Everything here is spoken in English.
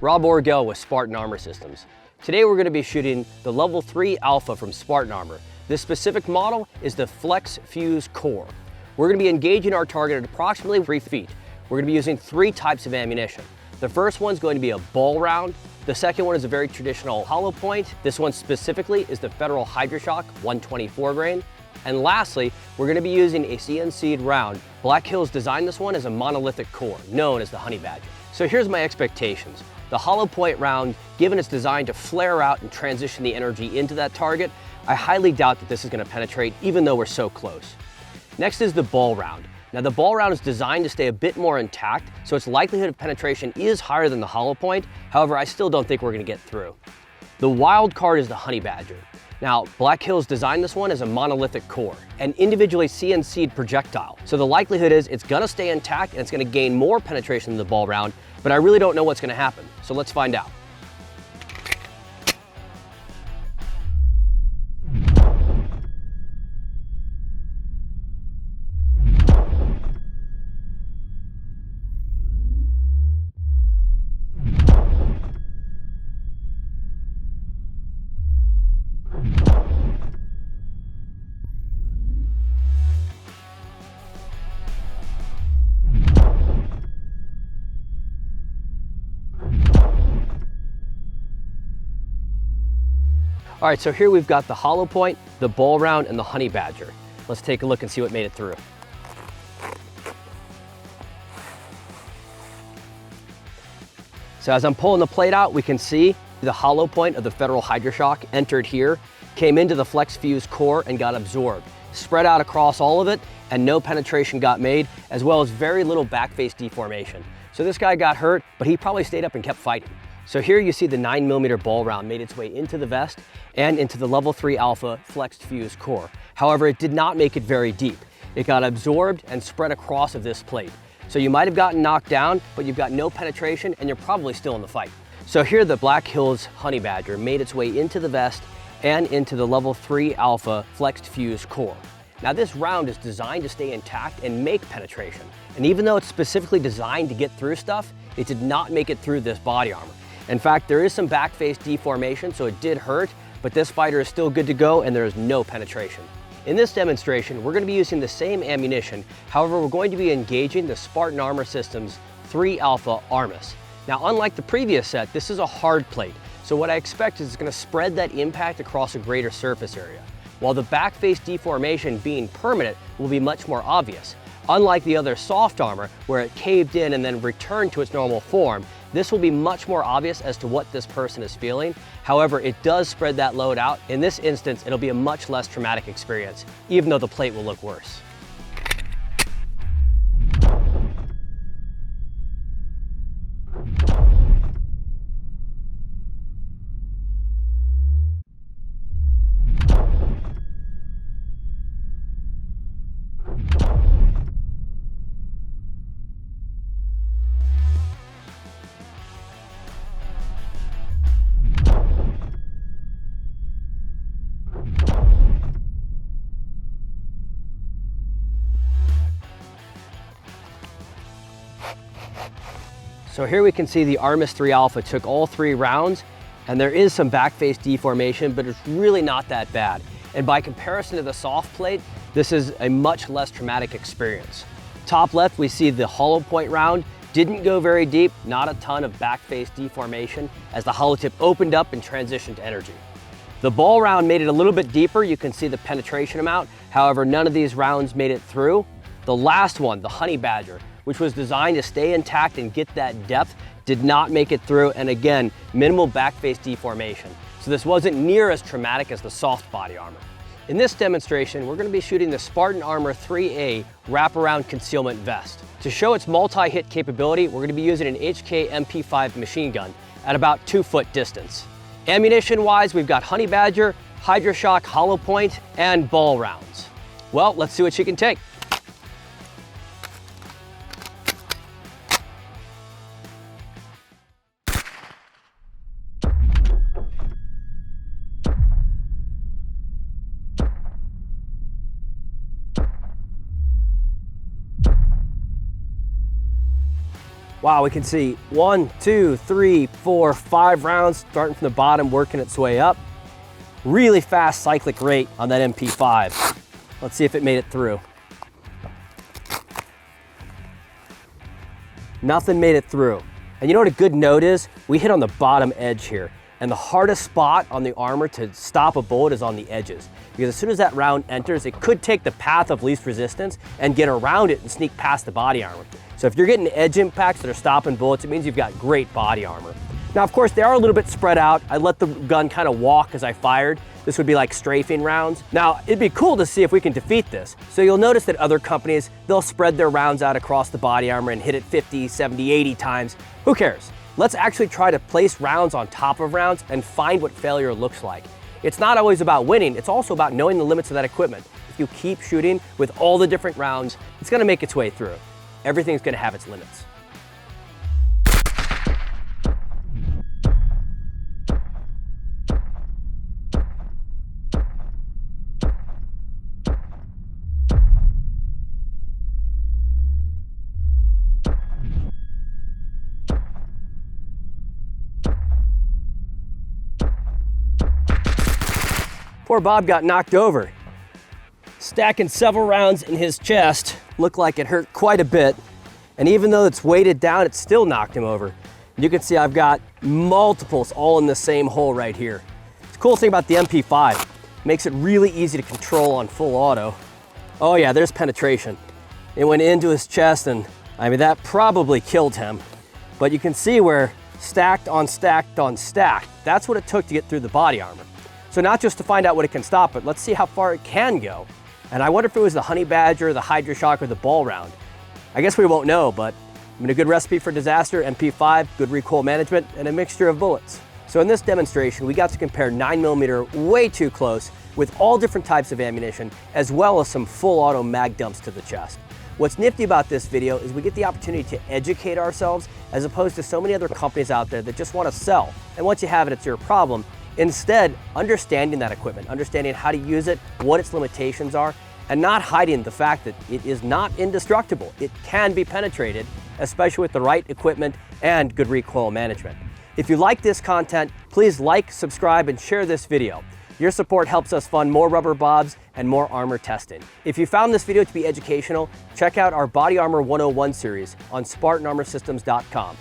Rob Orgel with Spartan Armor Systems. Today we're going to be shooting the Level 3 Alpha from Spartan Armor. This specific model is the Flex Fused Core. We're going to be engaging our target at approximately 3 feet. We're going to be using 3 types of ammunition. The first one's going to be a ball round. The second one is a very traditional hollow point. This one specifically is the Federal Hydra-Shok 124 grain. And lastly, we're going to be using a CNC'd round. Black Hills designed this one as a monolithic core, known as the HoneyBadger. So here's my expectations. The hollow point round, given its design to flare out and transition the energy into that target, I highly doubt that this is going to penetrate, even though we're so close. Next is the ball round. Now the ball round is designed to stay a bit more intact, so its likelihood of penetration is higher than the hollow point. However, I still don't think we're going to get through. The wild card is the HoneyBadger. Now, Black Hills designed this one as a monolithic core, an individually CNC'd projectile. So the likelihood is it's going to stay intact and it's going to gain more penetration than the ball round, but I really don't know what's going to happen. So let's find out. All right, so here we've got the hollow point, the ball round, and the HoneyBadger. Let's take a look and see what made it through. So as I'm pulling the plate out, we can see the hollow point of the Federal Hydra-Shok entered here, came into the Flex Fused Core and got absorbed, spread out across all of it, and no penetration got made, as well as very little backface deformation. So this guy got hurt, but he probably stayed up and kept fighting. So here you see the 9mm ball round made its way into the vest and into the Level 3 Alpha Flexed Fused Core. However, it did not make it very deep. It got absorbed and spread across of this plate. So you might have gotten knocked down, but you've got no penetration and you're probably still in the fight. So here the Black Hills HoneyBadger made its way into the vest and into the Level 3 Alpha Flexed Fused Core. Now this round is designed to stay intact and make penetration. And even though it's specifically designed to get through stuff, it did not make it through this body armor. In fact, there is some backface deformation, so it did hurt, but this fighter is still good to go and there is no penetration. In this demonstration, we're going to be using the same ammunition. However, we're going to be engaging the Spartan Armor Systems 3 Alpha Armis. Now, unlike the previous set, this is a hard plate. So what I expect is it's going to spread that impact across a greater surface area, while the backface deformation being permanent will be much more obvious. Unlike the other soft armor, where it caved in and then returned to its normal form, this will be much more obvious as to what this person is feeling. However, it does spread that load out. In this instance, it'll be a much less traumatic experience, even though the plate will look worse. So here we can see the Armis 3 Alpha took all 3 rounds, and there is some backface deformation, but it's really not that bad. And by comparison to the soft plate, this is a much less traumatic experience. Top left, we see the hollow point round didn't go very deep, not a ton of backface deformation as the hollow tip opened up and transitioned to energy. The ball round made it a little bit deeper. You can see the penetration amount. However, none of these rounds made it through. The last one, the HoneyBadger, which was designed to stay intact and get that depth, did not make it through, and again, minimal backface deformation. So this wasn't near as traumatic as the soft body armor. In this demonstration, we're going to be shooting the Spartan Armor 3A Wraparound Concealment Vest. To show its multi-hit capability, we're going to be using an H&K MP5 machine gun at about 2-foot distance. Ammunition-wise, we've got HoneyBadger, Hydra-Shok hollow point, and ball rounds. Well, let's see what she can take. Wow, we can see 1, 2, 3, 4, 5 rounds starting from the bottom, working its way up. Really fast cyclic rate on that MP5. Let's see if it made it through. Nothing made it through. And you know what a good note is? We hit on the bottom edge here. And the hardest spot on the armor to stop a bullet is on the edges. Because as soon as that round enters, it could take the path of least resistance and get around it and sneak past the body armor. So if you're getting edge impacts that are stopping bullets, it means you've got great body armor. Now, of course, they are a little bit spread out. I let the gun kind of walk as I fired. This would be like strafing rounds. Now, it'd be cool to see if we can defeat this. So you'll notice that other companies, they'll spread their rounds out across the body armor and hit it 50, 70, 80 times. Who cares? Let's actually try to place rounds on top of rounds and find what failure looks like. It's not always about winning, it's also about knowing the limits of that equipment. If you keep shooting with all the different rounds, it's gonna make its way through. Everything's gonna have its limits. Poor Bob got knocked over. Stacking several rounds in his chest looked like it hurt quite a bit. And even though it's weighted down, it still knocked him over. You can see I've got multiples all in the same hole right here. The cool thing about the MP5, makes it really easy to control on full auto. Oh yeah, there's penetration. It went into his chest and I mean, that probably killed him. But you can see where stacked on stacked on stacked, that's what it took to get through the body armor. So not just to find out what it can stop, but let's see how far it can go. And I wonder if it was the HoneyBadger, the Hydra-Shok, or the ball round. I guess we won't know, but I mean, a good recipe for disaster, MP5, good recoil management, and a mixture of bullets. So in this demonstration, we got to compare 9mm way too close with all different types of ammunition, as well as some full auto mag dumps to the chest. What's nifty about this video is we get the opportunity to educate ourselves as opposed to so many other companies out there that just want to sell. And once you have it, it's your problem. Instead, understanding that equipment, understanding how to use it, what its limitations are, and not hiding the fact that it is not indestructible. It can be penetrated, especially with the right equipment and good recoil management. If you like this content, please like, subscribe, and share this video. Your support helps us fund more rubber bobs and more armor testing. If you found this video to be educational, check out our Body Armor 101 series on SpartanArmorSystems.com.